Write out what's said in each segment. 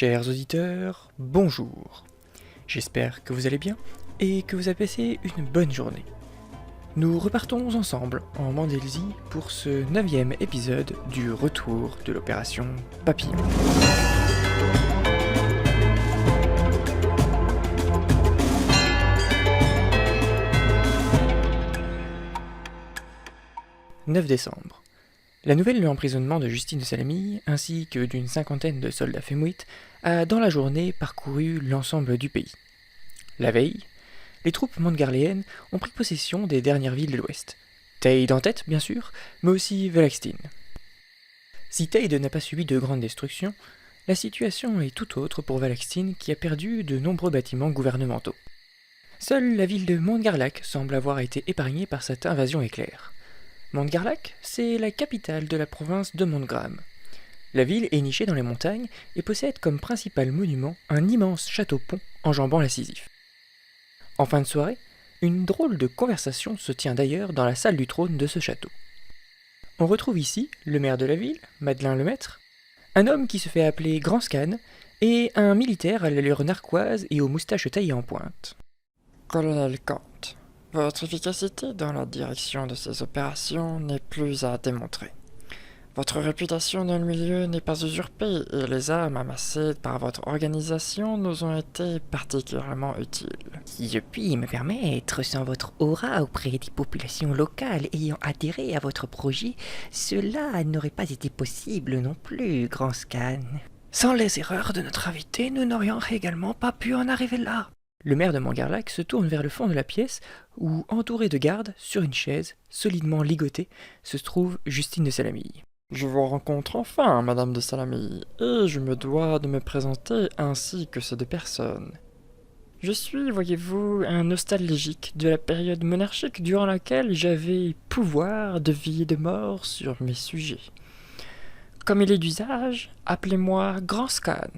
Chers auditeurs, bonjour. J'espère que vous allez bien et que vous avez passé une bonne journée. Nous repartons ensemble en Mandélsie pour ce 9e épisode du retour de l'opération Papillon. « 9 décembre. La nouvelle de l'emprisonnement de Justine de Salamille, ainsi que d'une cinquantaine de soldats fémouites, a dans la journée parcouru l'ensemble du pays. La veille, les troupes montgarléennes ont pris possession des dernières villes de l'Ouest. Teyde en tête, bien sûr, mais aussi Valaxtine. Si Teyde n'a pas subi de grandes destructions, la situation est tout autre pour Valaxtine qui a perdu de nombreux bâtiments gouvernementaux. Seule la ville de Montgarlac semble avoir été épargnée par cette invasion éclair. Montgarlac, c'est la capitale de la province de Montgraham. La ville est nichée dans les montagnes et possède comme principal monument un immense château-pont enjambant la Sisyphe. En fin de soirée, une drôle de conversation se tient d'ailleurs dans la salle du trône de ce château. On retrouve ici le maire de la ville, Madeleine Lemaître, un homme qui se fait appeler Grand Scan, et un militaire à l'allure narquoise et aux moustaches taillées en pointe. Colonel Kant, votre efficacité dans la direction de ces opérations n'est plus à démontrer. Votre réputation dans le milieu n'est pas usurpée et les armes amassées par votre organisation nous ont été particulièrement utiles. Si je puis me permettre, sans votre aura auprès des populations locales ayant adhéré à votre projet, cela n'aurait pas été possible non plus, Grand Scan. Sans les erreurs de notre invité, nous n'aurions également pas pu en arriver là. Le maire de Montgarlac se tourne vers le fond de la pièce où, entouré de gardes, sur une chaise, solidement ligotée, se trouve Justine de Salamille. Je vous rencontre enfin, Madame de Salamille, et je me dois de me présenter ainsi que ces deux personnes. Je suis, voyez-vous, un nostalgique de la période monarchique durant laquelle j'avais pouvoir de vie et de mort sur mes sujets. Comme il est d'usage, appelez-moi Grand Scan.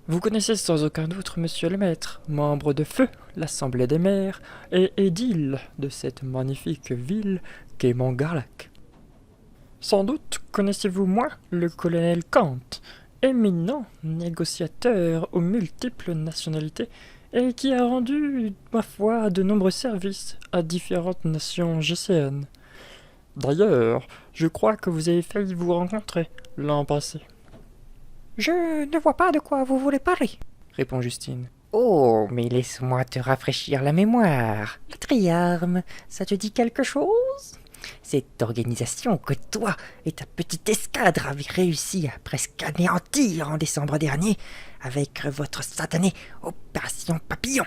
Vous connaissez sans aucun doute Monsieur le Maître, membre de Feu, l'Assemblée des maires, et édile de cette magnifique ville qu'est Montgarlac. Sans doute connaissez-vous moi, le colonel Kant, éminent négociateur aux multiples nationalités, et qui a rendu, ma foi, de nombreux services à différentes nations gécéennes. D'ailleurs, je crois que vous avez failli vous rencontrer l'an passé. Je ne vois pas de quoi vous voulez parler, Répond Justine. Oh, mais laisse-moi te rafraîchir la mémoire. La triarme, ça te dit quelque chose? Cette organisation que toi et ta petite escadre avez réussi à presque anéantir en décembre dernier avec votre satanée opération Papillon.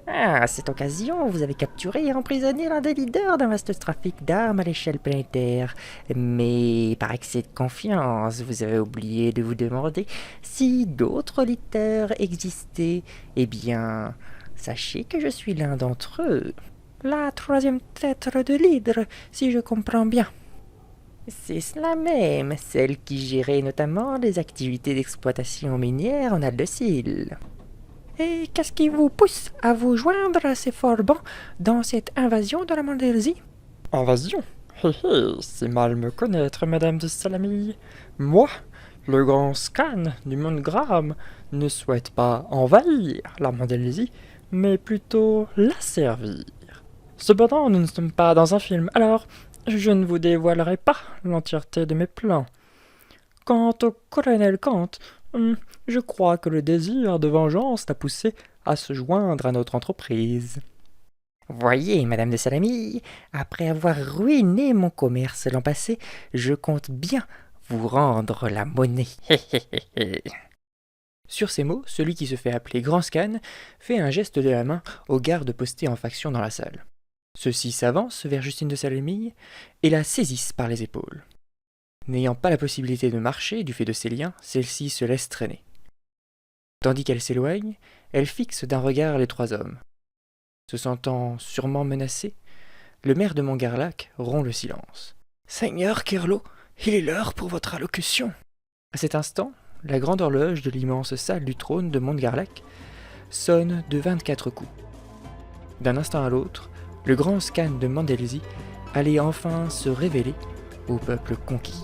À cette occasion, vous avez capturé et emprisonné l'un des leaders d'un vaste trafic d'armes à l'échelle planétaire. Mais par excès de confiance, vous avez oublié de vous demander si d'autres leaders existaient. Eh bien, sachez que je suis l'un d'entre eux. La troisième tête de l'hydre, si je comprends bien. C'est cela même, celle qui gérait notamment les activités d'exploitation minière en Aldecil. Et qu'est-ce qui vous pousse à vous joindre à ces forbans dans cette invasion de la Mandélsie? Invasion? Hé hé, c'est mal me connaître, Madame de Salamille. Moi, le grand Scan du Montgraham, ne souhaite pas envahir la Mandélsie, mais plutôt la servir. Cependant, nous ne sommes pas dans un film, alors je ne vous dévoilerai pas l'entièreté de mes plans. Quant au colonel Kant, je crois que le désir de vengeance l'a poussé à se joindre à notre entreprise. Voyez, Madame de Salamille, après avoir ruiné mon commerce l'an passé, je compte bien vous rendre la monnaie. Sur ces mots, celui qui se fait appeler Grand Scan fait un geste de la main aux gardes postés en faction dans la salle. Ceux-ci s'avancent vers Justine de Salamille et la saisissent par les épaules. N'ayant pas la possibilité de marcher du fait de ses liens, celle-ci se laisse traîner. Tandis qu'elle s'éloigne, elle fixe d'un regard les trois hommes. Se sentant sûrement menacé, le maire de Montgarlac rompt le silence. « Seigneur Kerlo, il est l'heure pour votre allocution. » À cet instant, la grande horloge de l'immense salle du trône de Montgarlac sonne de 24 coups. D'un instant à l'autre, le grand Scan de Mandélsie allait enfin se révéler au peuple conquis.